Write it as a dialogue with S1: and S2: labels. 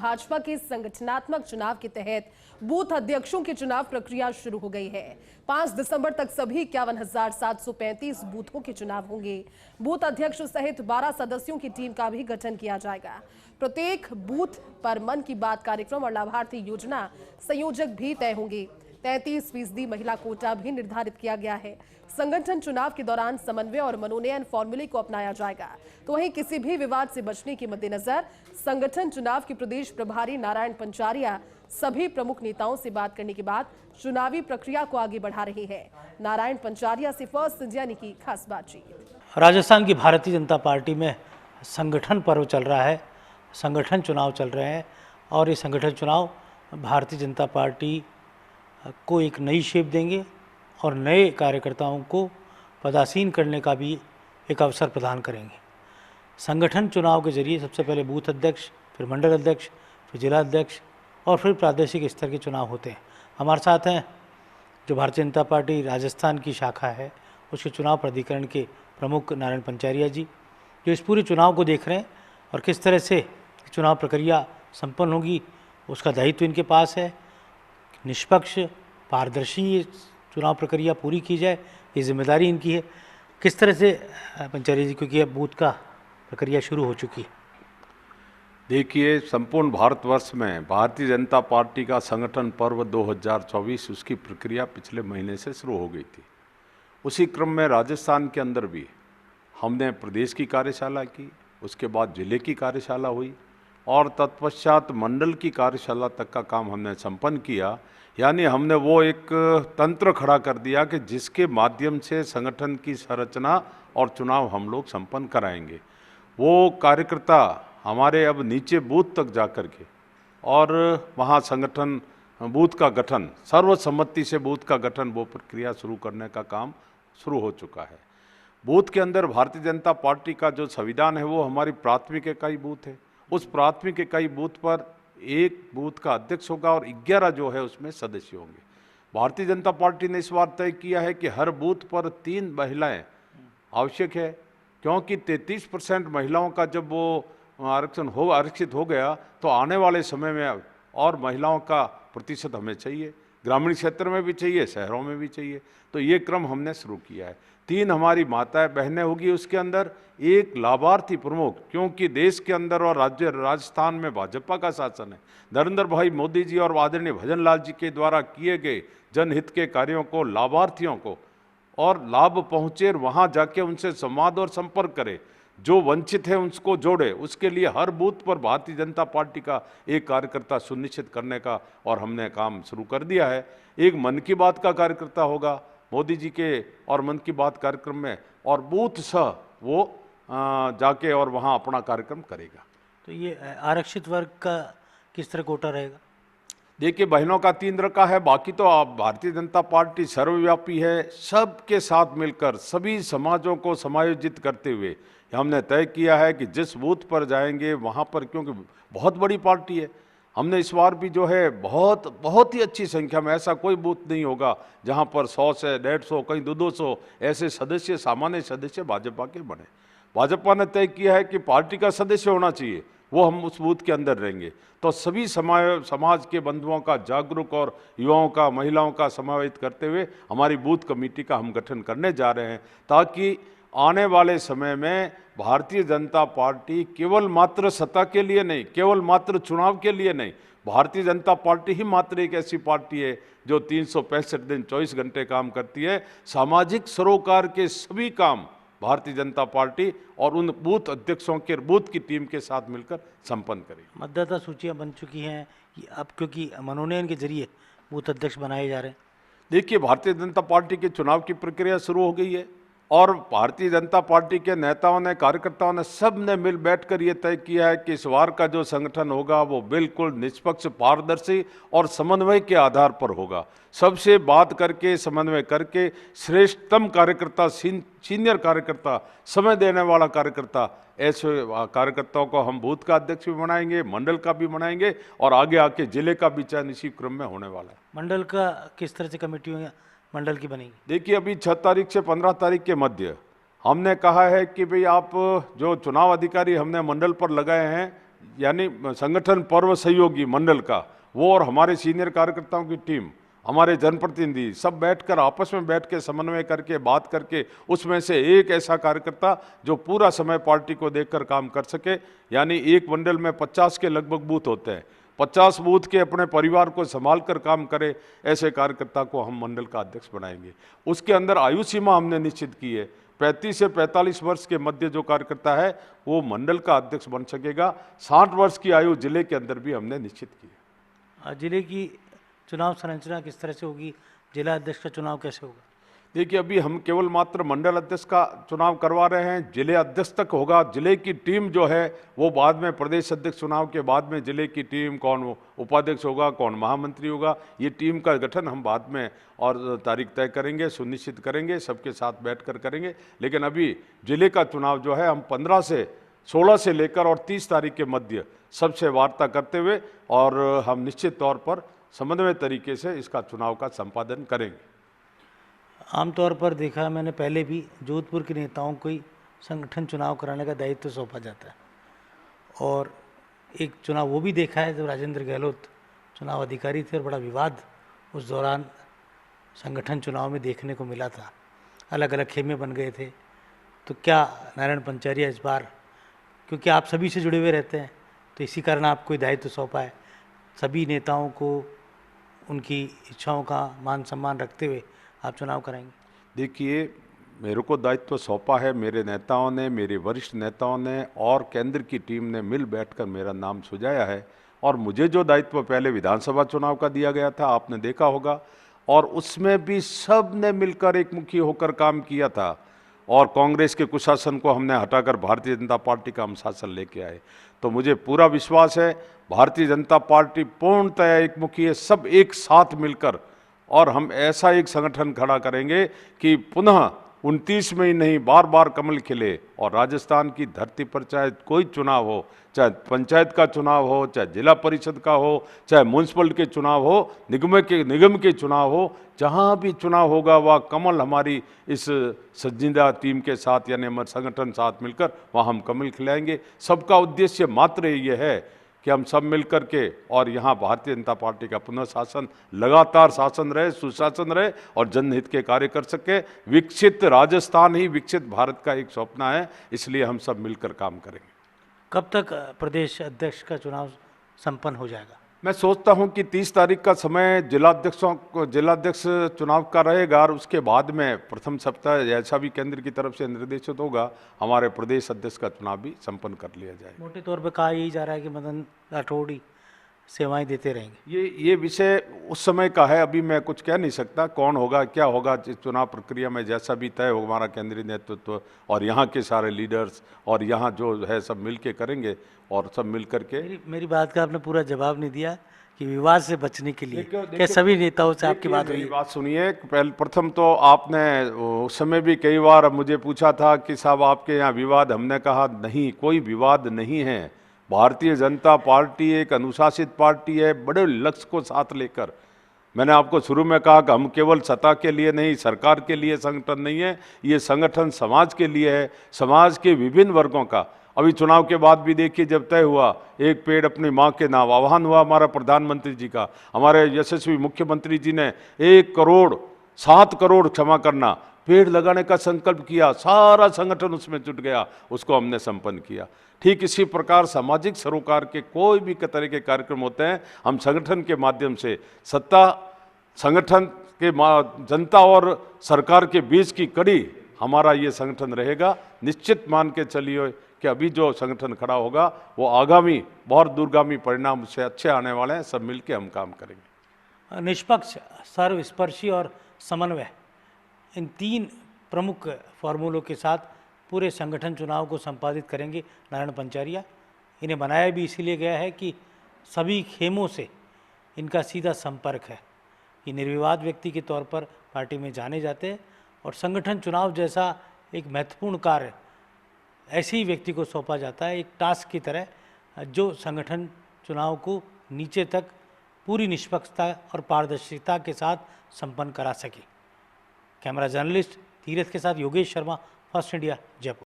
S1: भाजपा के संगठनात्मक चुनाव के तहत बूथ अध्यक्षों की चुनाव प्रक्रिया शुरू हो गई है। 5 दिसंबर तक सभी 51,735 बूथों के चुनाव होंगे। बूथ अध्यक्ष सहित 12 सदस्यों की टीम का भी गठन किया जाएगा। प्रत्येक बूथ पर मन की बात कार्यक्रम और लाभार्थी योजना संयोजक भी तय होंगे। 33% महिला कोटा भी निर्धारित किया गया है। संगठन चुनाव के दौरान समन्वय और मनोनयन फॉर्मूले को अपनाया जाएगा। तो वहीं किसी भी विवाद से बचने के मद्देनजर संगठन चुनाव के प्रदेश प्रभारी नारायण पंचारिया सभी प्रमुख नेताओं से बात करने के बाद चुनावी प्रक्रिया को आगे बढ़ा रहे हैं। नारायण पंचारिया से फर्स्ट इंडिया ने की खास बातचीत।
S2: राजस्थान की भारतीय जनता पार्टी में संगठन पर्व चल रहा है, संगठन चुनाव चल रहे हैं और ये संगठन चुनाव भारतीय जनता पार्टी को एक नई शेप देंगे और नए कार्यकर्ताओं को पदासीन करने का भी एक अवसर प्रदान करेंगे। संगठन चुनाव के जरिए सबसे पहले बूथ अध्यक्ष, फिर मंडल अध्यक्ष, फिर जिला अध्यक्ष और फिर प्रादेशिक स्तर के चुनाव होते हैं। हमारे साथ हैं जो भारतीय जनता पार्टी राजस्थान की शाखा है उसके चुनाव प्राधिकरण के प्रमुख नारायण पंचारिया जी, जो इस पूरे चुनाव को देख रहे हैं और किस तरह से चुनाव प्रक्रिया संपन्न होगी उसका दायित्व इनके पास है। निष्पक्ष पारदर्शी ये चुनाव प्रक्रिया पूरी की जाए, ये जिम्मेदारी इनकी है। किस तरह से पंचारिया जी, क्योंकि अब बूथ का प्रक्रिया शुरू हो चुकी है।
S3: देखिए, संपूर्ण भारतवर्ष में भारतीय जनता पार्टी का संगठन पर्व 2024 उसकी प्रक्रिया पिछले महीने से शुरू हो गई थी। उसी क्रम में राजस्थान के अंदर भी हमने प्रदेश की कार्यशाला की, उसके बाद जिले की कार्यशाला हुई और तत्पश्चात मंडल की कार्यशाला तक का काम हमने संपन्न किया। यानी हमने वो एक तंत्र खड़ा कर दिया कि जिसके माध्यम से संगठन की संरचना और चुनाव हम लोग संपन्न कराएंगे। वो कार्यकर्ता हमारे अब नीचे बूथ तक जाकर के और वहाँ संगठन बूथ का गठन, सर्वसम्मति से बूथ का गठन, वो प्रक्रिया शुरू करने का काम शुरू हो चुका है। बूथ के अंदर भारतीय जनता पार्टी का जो संविधान है वो हमारी प्राथमिक इकाई बूथ है। उस प्राथमिक इकाई बूथ पर एक बूथ का अध्यक्ष होगा और 11 जो है उसमें सदस्य होंगे। भारतीय जनता पार्टी ने इस बार तय किया है कि हर बूथ पर 3 महिलाएं आवश्यक है, क्योंकि 33% महिलाओं का जब वो आरक्षित हो गया तो आने वाले समय में और महिलाओं का प्रतिशत हमें चाहिए, ग्रामीण क्षेत्र में भी चाहिए, शहरों में भी चाहिए। तो ये क्रम हमने शुरू किया है। 3 हमारी माताएं बहनें होगी उसके अंदर, एक लाभार्थी प्रमुख, क्योंकि देश के अंदर और राज्य राजस्थान में भाजपा का शासन है। नरेंद्र भाई मोदी जी और आदरणीय भजन लाल जी के द्वारा किए गए जनहित के कार्यों को लाभार्थियों को और लाभ पहुँचे, वहाँ जाके उनसे संवाद और संपर्क करे, जो वंचित है उसको जोड़े। उसके लिए हर बूथ पर भारतीय जनता पार्टी का एक कार्यकर्ता सुनिश्चित करने का और हमने काम शुरू कर दिया है। एक मन की बात का कार्यकर्ता होगा मोदी जी के और मन की बात कार्यक्रम में, और बूथ सह वो जाके और वहाँ अपना कार्यक्रम करेगा।
S2: तो ये आरक्षित वर्ग का किस तरह कोटा रहेगा?
S3: देखिए, बहनों का 3 रखा है, बाकी तो आप भारतीय जनता पार्टी सर्वव्यापी है। सबके साथ मिलकर सभी समाजों को समायोजित करते हुए हमने तय किया है कि जिस बूथ पर जाएंगे वहाँ पर, क्योंकि बहुत बड़ी पार्टी है, हमने इस बार भी जो है बहुत ही अच्छी संख्या में, ऐसा कोई बूथ नहीं होगा जहाँ पर 100 से 150, कहीं 200 ऐसे सदस्य, सामान्य सदस्य भाजपा के बने। भाजपा ने तय किया है कि पार्टी का सदस्य होना चाहिए, वो हम उस बूथ के अंदर रहेंगे। तो सभी समाज के बंधुओं का जागरूक और युवाओं का, महिलाओं का समावेश करते हुए हमारी बूथ कमेटी का हम गठन करने जा रहे हैं, ताकि आने वाले समय में भारतीय जनता पार्टी केवल मात्र सत्ता के लिए नहीं, केवल मात्र चुनाव के लिए नहीं, भारतीय जनता पार्टी ही मात्र एक ऐसी पार्टी है जो 365 दिन 24 घंटे काम करती है। सामाजिक सरोकार के सभी काम भारतीय जनता पार्टी और उन बूथ अध्यक्षों के बूथ की टीम के साथ मिलकर संपन्न करेगी।
S2: मतदाता सूचियां बन चुकी हैं कि अब, क्योंकि मनोनयन के जरिए बूथ अध्यक्ष बनाए जा रहे हैं।
S3: देखिए, भारतीय जनता पार्टी के चुनाव की प्रक्रिया शुरू हो गई है और भारतीय जनता पार्टी के नेताओं ने, कार्यकर्ताओं ने, सब ने मिल बैठकर ये तय किया है कि इस बार का जो संगठन होगा वो बिल्कुल निष्पक्ष, पारदर्शी और समन्वय के आधार पर होगा। सबसे बात करके, समन्वय करके श्रेष्ठतम कार्यकर्ता, सीनियर कार्यकर्ता, समय देने वाला कार्यकर्ता, ऐसे कार्यकर्ताओं को हम बूथ का अध्यक्ष भी बनाएंगे, मंडल का भी बनाएंगे और आगे आके जिले का भी चयन इसी क्रम में होने वाला है।
S2: मंडल का किस तरह से कमेटी मंडल की बनेगी?
S3: देखिए, अभी 6 तारीख से 15 तारीख के मध्य हमने कहा है कि भाई आप जो चुनाव अधिकारी हमने मंडल पर लगाए हैं यानी संगठन पर्व सहयोगी मंडल का, वो और हमारे सीनियर कार्यकर्ताओं की टीम, हमारे जनप्रतिनिधि सब बैठकर आपस में बैठ के समन्वय करके बात करके उसमें से एक ऐसा कार्यकर्ता जो पूरा समय पार्टी को देखकर काम कर सके, यानी एक मंडल में 50 के लगभग बूथ होते हैं, 50 बूथ के अपने परिवार को संभाल कर काम करे, ऐसे कार्यकर्ता को हम मंडल का अध्यक्ष बनाएंगे। उसके अंदर आयु सीमा हमने निश्चित की है, 35 से 45 वर्ष के मध्य जो कार्यकर्ता है वो मंडल का अध्यक्ष बन सकेगा। 60 वर्ष की आयु जिले के अंदर भी हमने निश्चित की है।
S2: जिले की चुनाव संरचना किस तरह से होगी, जिला अध्यक्ष का चुनाव कैसे होगा?
S3: देखिए, अभी हम केवल मात्र मंडल अध्यक्ष का चुनाव करवा रहे हैं, जिले अध्यक्ष तक होगा। जिले की टीम जो है वो बाद में, प्रदेश अध्यक्ष चुनाव के बाद में जिले की टीम, कौन उपाध्यक्ष होगा, कौन महामंत्री होगा, ये टीम का गठन हम बाद में और तारीख तय करेंगे, सुनिश्चित करेंगे, सबके साथ बैठकर करेंगे। लेकिन अभी जिले का चुनाव जो है हम 16 से लेकर और 30 तारीख के मध्य सबसे वार्ता करते हुए और हम निश्चित तौर पर समन्वय तरीके से इसका चुनाव का संपादन करेंगे।
S2: आमतौर पर देखा है मैंने, पहले भी जोधपुर के नेताओं को ही संगठन चुनाव कराने का दायित्व सौंपा जाता है, और एक चुनाव वो भी देखा है जब राजेंद्र गहलोत चुनाव अधिकारी थे और बड़ा विवाद उस दौरान संगठन चुनाव में देखने को मिला था, अलग अलग खेमे बन गए थे। तो क्या नारायण पंचारिया इस बार, क्योंकि आप सभी से जुड़े हुए रहते हैं, तो इसी कारण आपको ये दायित्व सौंपा है, सभी नेताओं को उनकी इच्छाओं का मान सम्मान रखते हुए आप चुनाव कराएंगे?
S3: देखिए, मेरे को दायित्व सौंपा है, मेरे नेताओं ने, मेरे वरिष्ठ नेताओं ने और केंद्र की टीम ने मिल बैठकर मेरा नाम सुझाया है। और मुझे जो दायित्व पहले विधानसभा चुनाव का दिया गया था, आपने देखा होगा, और उसमें भी सब ने मिलकर एकमुखी होकर काम किया था, और कांग्रेस के कुशासन को हमने हटाकर भारतीय जनता पार्टी का हम शासन लेके आए। तो मुझे पूरा विश्वास है भारतीय जनता पार्टी पूर्णतः एकमुखी है, सब एक साथ मिलकर, और हम ऐसा एक संगठन खड़ा करेंगे कि पुनः 29 में ही नहीं, बार बार कमल खिले। और राजस्थान की धरती पर चाहे कोई चुनाव हो, चाहे पंचायत का चुनाव हो, चाहे जिला परिषद का हो, चाहे म्यूनसिपल के चुनाव हो, निगम के चुनाव हो, जहाँ भी चुनाव होगा वह कमल हमारी इस संजीदा टीम के साथ, यानी हमारे संगठन साथ मिलकर वहाँ हम कमल खिलाएंगे। सबका उद्देश्य मात्र ये है कि हम सब मिलकर के और यहाँ भारतीय जनता पार्टी का पुनः शासन, लगातार शासन रहे, सुशासन रहे और जनहित के कार्य कर सके। विकसित राजस्थान ही विकसित भारत का एक सपना है, इसलिए हम सब मिलकर काम करेंगे।
S2: कब तक प्रदेश अध्यक्ष का चुनाव संपन्न हो जाएगा?
S3: मैं सोचता हूं कि 30 तारीख का समय जिलाध्यक्ष चुनाव का रहेगा, और उसके बाद में प्रथम सप्ताह जैसा भी केंद्र की तरफ से निर्देशित होगा, हमारे प्रदेश अध्यक्ष का चुनाव भी संपन्न कर लिया जाएगा।
S2: मोटे तौर पर कहा यही जा रहा है कि मदन राठौड़ ही सेवाएं देते रहेंगे।
S3: ये विषय उस समय का है, अभी मैं कुछ कह नहीं सकता कौन होगा क्या होगा। इस चुनाव प्रक्रिया में जैसा भी तय होगा, हमारा केंद्रीय नेतृत्व और यहाँ के सारे लीडर्स और यहाँ जो है सब मिल के करेंगे, और सब मिल करके।
S2: मेरी बात का आपने पूरा जवाब नहीं दिया कि विवाद से बचने के लिए क्या सभी नेताओं से आपकी बात हुई?
S3: बात सुनिए, प्रथम तो आपने उस समय भी कई बार मुझे पूछा था कि साहब आपके यहाँ विवाद, हमने कहा नहीं, कोई विवाद नहीं है। भारतीय जनता पार्टी एक अनुशासित पार्टी है, बड़े लक्ष्य को साथ लेकर। मैंने आपको शुरू में कहा कि हम केवल सत्ता के लिए नहीं, सरकार के लिए संगठन नहीं है, ये संगठन समाज के लिए है, समाज के विभिन्न वर्गों का। अभी चुनाव के बाद भी देखिए, जब तय हुआ एक पेड़ अपनी माँ के नाम, आह्वान हुआ हमारा प्रधानमंत्री जी का, हमारे यशस्वी मुख्यमंत्री जी ने 7 करोड़ क्षमा करना पेड़ लगाने का संकल्प किया, सारा संगठन उसमें जुट गया, उसको हमने संपन्न किया। ठीक इसी प्रकार सामाजिक सरोकार के कोई भी तरह के कार्यक्रम होते हैं, हम संगठन के माध्यम से, संगठन के जनता और सरकार के बीच की कड़ी हमारा ये संगठन रहेगा। निश्चित मान के चलिए कि अभी जो संगठन खड़ा होगा वो आगामी बहुत दूरगामी परिणाम उससे अच्छे आने वाले हैं। सब मिलके हम काम करेंगे।
S2: निष्पक्ष, सर्वस्पर्शी और समन्वय, इन 3 प्रमुख फॉर्मूलों के साथ पूरे संगठन चुनाव को संपादित करेंगे नारायण पंचारिया। इन्हें बनाया भी इसीलिए गया है कि सभी खेमों से इनका सीधा संपर्क है। ये निर्विवाद व्यक्ति के तौर पर पार्टी में जाने जाते हैं, और संगठन चुनाव जैसा एक महत्वपूर्ण कार्य ऐसे ही व्यक्ति को सौंपा जाता है, एक टास्क की तरह, जो संगठन चुनाव को नीचे तक पूरी निष्पक्षता और पारदर्शिता के साथ संपन्न करा सके। कैमरा जर्नलिस्ट धीरज के साथ योगेश शर्मा, फर्स्ट इंडिया, जयपुर।